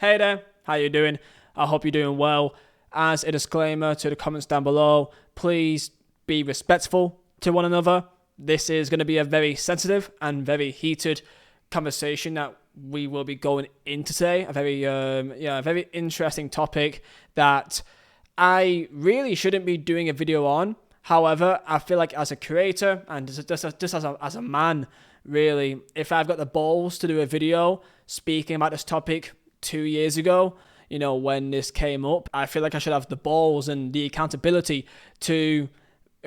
Hey there, how you doing? I hope you're doing well. As a disclaimer to the comments down below, please be respectful to one another. This is going to be a very sensitive and very heated conversation that we will be going into today. A very interesting topic that I really shouldn't be doing a video on. However, I feel like as a creator and just as a man, really, if I've got the balls to do a video speaking about this topic 2 years ago, when this came up, I feel like I should have the balls and the accountability to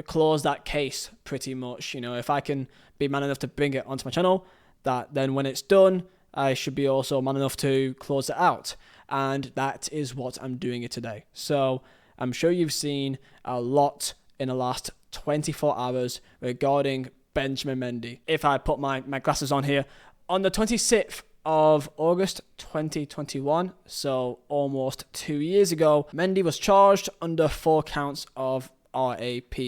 close that case pretty much. If I can be man enough to bring it onto my channel, that then when it's done, I should be also man enough to close it out. And that is what I'm doing it today. So I'm sure you've seen a lot in the last 24 hours regarding Benjamin Mendy. If I put my glasses on here, on the 26th of August 2021, so almost 2 years ago, Mendy was charged under 4 counts of RAP.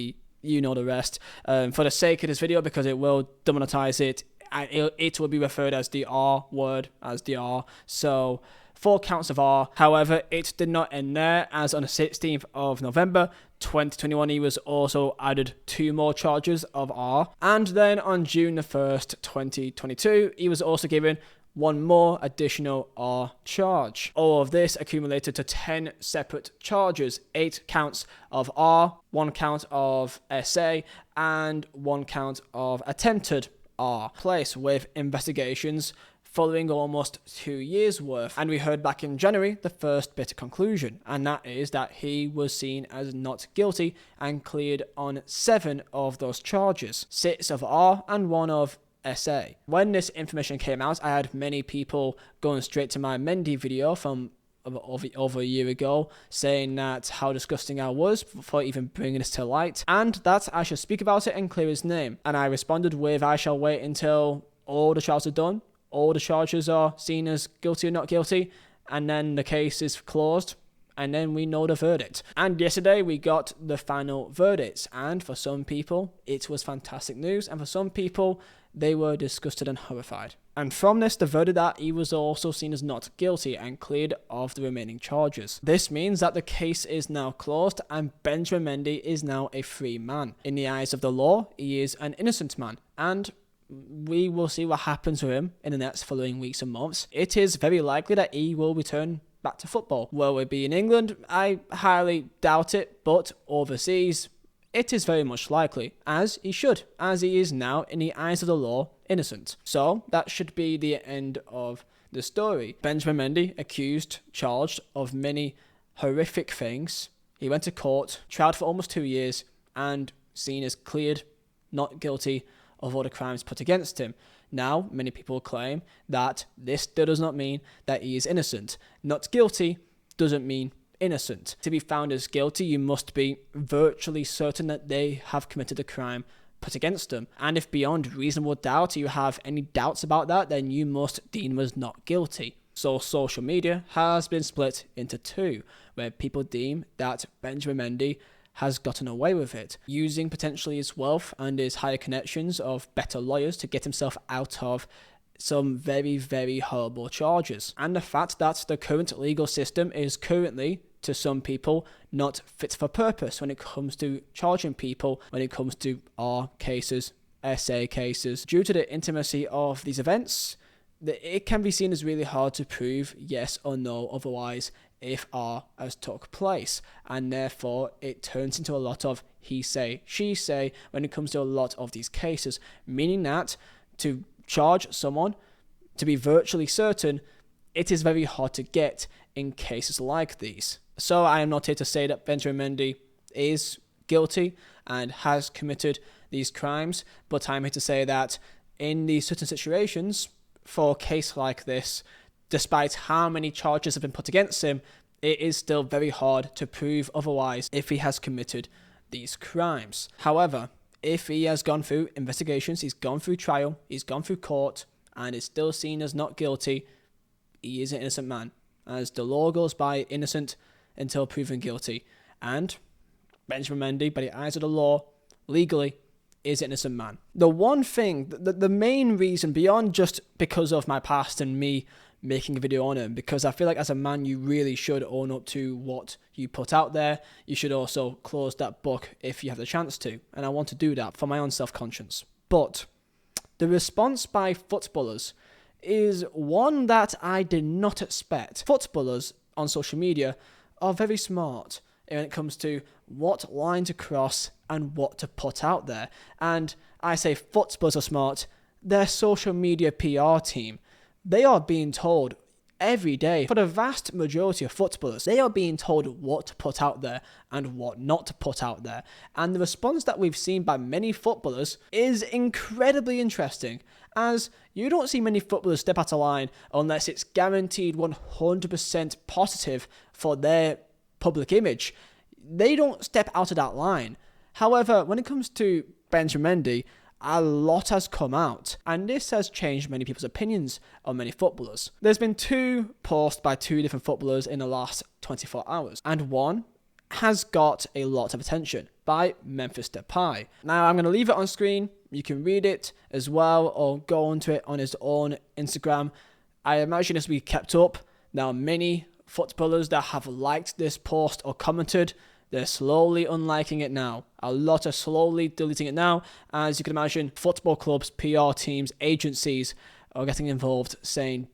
You know the rest. For the sake of this video, because it will demonetize it, it will be referred as the R word, as the R. So 4 counts of R. However, it did not end there, as on the 16th of November 2021, he was also added 2 more charges of R. And then on June the 1st, 2022, he was also given 1 more additional R charge. All of this accumulated to 10 separate charges, 8 counts of R, 1 count of SA, and 1 count of attempted R, placed with investigations following almost 2 years worth. And we heard back in January the first bit of conclusion, and that is that he was seen as not guilty and cleared on 7 of those charges, 6 of R and 1 of SA. When this information came out, I had many people going straight to my Mendy video from over a year ago, saying that how disgusting I was for even bringing this to light, and that I should speak about it and clear his name. And I responded with, I shall wait until all the trials are done, all the charges are seen as guilty or not guilty, and then the case is closed, and then we know the verdict. And yesterday we got the final verdicts, and for some people it was fantastic news, and for some people they were disgusted and horrified. And from this, the verdict that he was also seen as not guilty and cleared of the remaining charges. This means that the case is now closed and Benjamin Mendy is now a free man. In the eyes of the law, he is an innocent man, and we will see what happens to him in the next following weeks and months. It is very likely that he will return back to football. Will it be in England? I highly doubt it, but overseas, it is very much likely, as he should, as he is now, in the eyes of the law, innocent. So that should be the end of the story. Benjamin Mendy, accused, charged of many horrific things. He went to court, tried for almost 2 years, and seen as cleared, not guilty of all the crimes put against him. Now, many people claim that this still does not mean that he is innocent. Not guilty doesn't mean innocent. To be found as guilty, you must be virtually certain that they have committed a crime put against them. And if beyond reasonable doubt you have any doubts about that, then you must deem them as not guilty. So social media has been split into 2, where people deem that Benjamin Mendy has gotten away with it, using potentially his wealth and his higher connections of better lawyers to get himself out of some very, very horrible charges. And the fact that the current legal system is currently, to some people, not fit for purpose when it comes to charging people, when it comes to R cases, SA cases. Due to the intimacy of these events, it can be seen as really hard to prove yes or no otherwise if R has took place, and therefore it turns into a lot of he say, she say when it comes to a lot of these cases, meaning that to charge someone, to be virtually certain, it is very hard to get in cases like these. So I am not here to say that Benjamin Mendy is guilty and has committed these crimes, but I'm here to say that in these certain situations, for a case like this, despite how many charges have been put against him, it is still very hard to prove otherwise if he has committed these crimes. However, if he has gone through investigations, he's gone through trial, he's gone through court, and is still seen as not guilty, he is an innocent man, as the law goes by innocent until proven guilty. And Benjamin Mendy, by the eyes of the law, legally, is an innocent man. The one thing, the main reason, beyond just because of my past and me making a video on him, because I feel like as a man, you really should own up to what you put out there. You should also close that book if you have the chance to. And I want to do that for my own self-conscience. But the response by footballers is one that I did not expect. Footballers on social media are very smart when it comes to what line to cross and what to put out there. And I say footballers are smart. Their social media PR team, they are being told every day, for the vast majority of footballers, they are being told what to put out there and what not to put out there. And the response that we've seen by many footballers is incredibly interesting, as you don't see many footballers step out of line unless it's guaranteed 100% positive for their public image. They don't step out of that line. However, when it comes to Benjamin Mendy, a lot has come out, and this has changed many people's opinions on many footballers. There's been 2 posts by 2 different footballers in the last 24 hours, and one has got a lot of attention by Memphis Depay. Now, I'm going to leave it on screen. You can read it as well, or go onto it on his own Instagram. I imagine this will be kept up. Now, many footballers that have liked this post or commented, they're slowly unliking it now. A lot are slowly deleting it now. As you can imagine, football clubs, PR teams, agencies are getting involved saying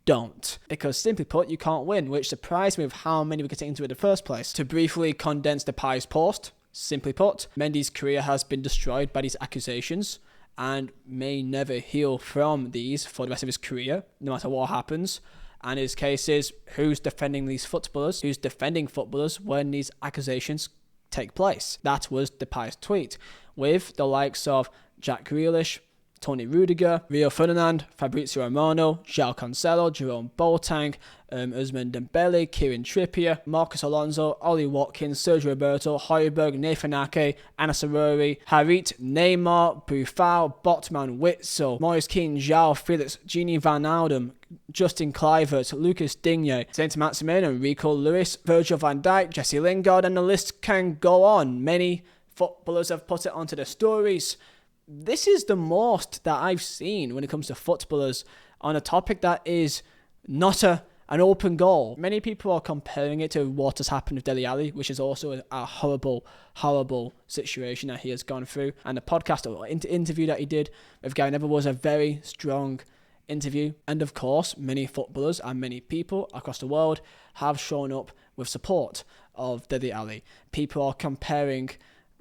don't. Because simply put, you can't win, which surprised me with how many were getting into it in the first place. To briefly condense Depay's post, simply put, Mendy's career has been destroyed by these accusations and may never heal from these for the rest of his career, no matter what happens. And his case is, who's defending these footballers? Who's defending footballers when these accusations take place? That was Depay's tweet, with the likes of Jack Grealish, Tony Rudiger, Rio Ferdinand, Fabrizio Romano, João Cancelo, Jerome Boateng, Ousmane Dembele, Kieran Trippier, Marcus Alonso, Ollie Watkins, Sergio Roberto, Højbjerg, Nathan Ake, Anas Arori, Harit, Neymar, Buffon, Botman, Witzel, Moise Kean, João Felix, Gini Wijnaldum, Justin Kluivert, Lucas Digne, Saint-Maximin, Enrico Lewis, Virgil van Dijk, Jesse Lingard, and the list can go on. Many footballers have put it onto their stories. This is the most that I've seen when it comes to footballers on a topic that is not an open goal. Many people are comparing it to what has happened with Dele Alli, which is also a horrible, horrible situation that he has gone through. And the podcast or interview that he did with Gary Neville was a very strong interview. And of course, many footballers and many people across the world have shown up with support of Dele Alli. People are comparing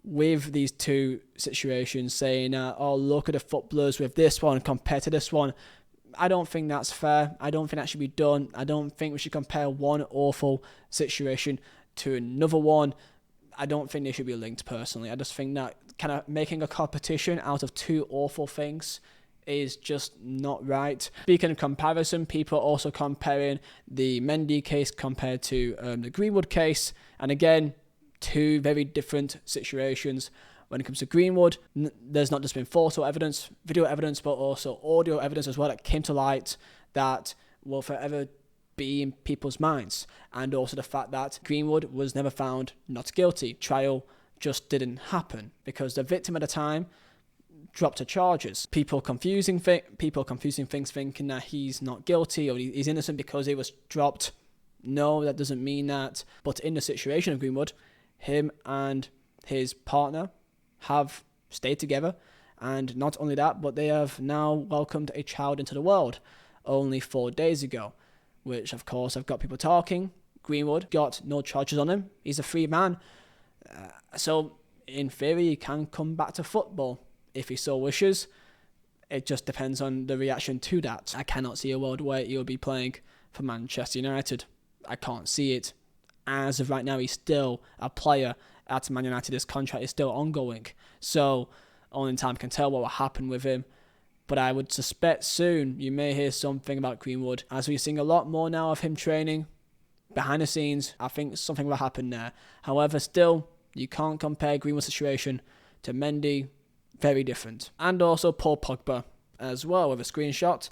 with these 2 situations, saying, oh, look at the footballers with this one compared to this one. I don't think that's fair. I don't think that should be done. I don't think we should compare one awful situation to another one. I don't think they should be linked personally. I just think that kind of making a competition out of 2 awful things is just not right. Speaking of comparison, people are also comparing the Mendy case compared to the Greenwood case. And again, 2 very different situations. When it comes to Greenwood, there's not just been photo evidence, video evidence, but also audio evidence as well that came to light that will forever be in people's minds. And also the fact that Greenwood was never found not guilty. Trial just didn't happen because the victim at the time dropped her charges. People confusing things, thinking that he's not guilty or he's innocent because he was dropped. No, that doesn't mean that. But in the situation of Greenwood, him and his partner have stayed together, and not only that, but they have now welcomed a child into the world only 4 days ago, which of course have got people talking. Greenwood got no charges on him. He's a free man. So in theory, he can come back to football if he so wishes. It just depends on the reaction to that. I cannot see a world where he'll be playing for Manchester United. I can't see it. As of right now, he's still a player at Man United. His contract is still ongoing. So only time can tell what will happen with him. But I would suspect soon you may hear something about Greenwood. As we're seeing a lot more now of him training behind the scenes, I think something will happen there. However, still, you can't compare Greenwood's situation to Mendy. Very different. And also Paul Pogba as well, with a screenshot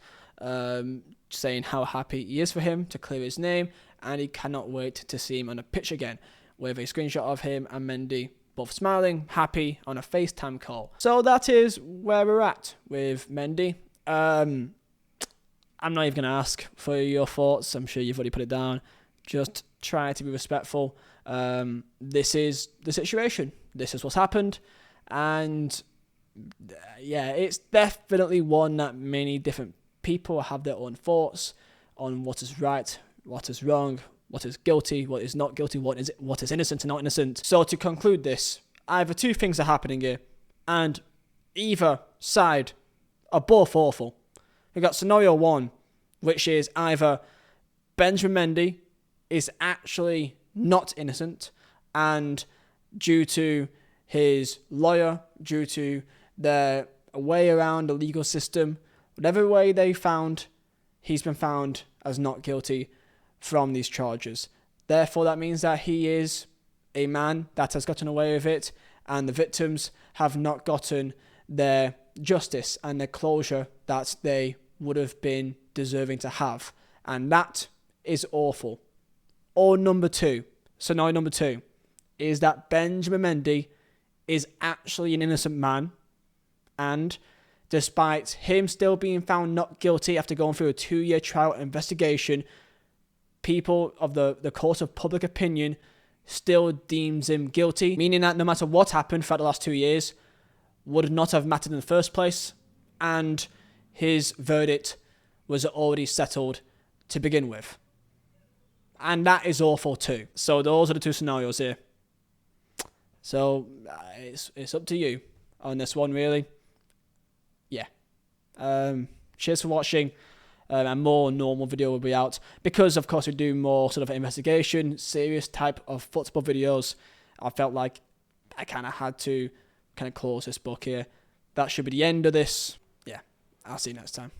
saying how happy he is for him to clear his name, and he cannot wait to see him on a pitch again, with a screenshot of him and Mendy both smiling, happy on a FaceTime call. So that is where we're at with Mendy. I I'm not even going to ask for your thoughts. I'm sure you've already put it down. Just try to be respectful. This is the situation. This is what's happened. And yeah, it's definitely one that many different people have their own thoughts on what is right, what is wrong, what is guilty, what is not guilty, what is innocent and not innocent. So to conclude this, either two things are happening here, and either side are both awful. We've got scenario one, which is either Benjamin Mendy is actually not innocent, and due to his lawyer, due to their way around the legal system, whatever way they found, he's been found as not guilty from these charges. Therefore, that means that he is a man that has gotten away with it, and the victims have not gotten their justice and their closure that they would have been deserving to have. And that is awful. Or scenario number two, is that Benjamin Mendy is actually an innocent man, and despite him still being found not guilty after going through a 2-year trial investigation, people of the court of public opinion still deems him guilty, meaning that no matter what happened throughout the last 2 years, would not have mattered in the first place, and his verdict was already settled to begin with. And that is awful too. So those are the two scenarios here. So it's up to you on this one, really. Yeah. Cheers for watching. A more normal video will be out, because of course we do more sort of investigation, serious type of football videos. I felt like I kind of had to kind of close this book here. That should be the end of this. Yeah, I'll see you next time.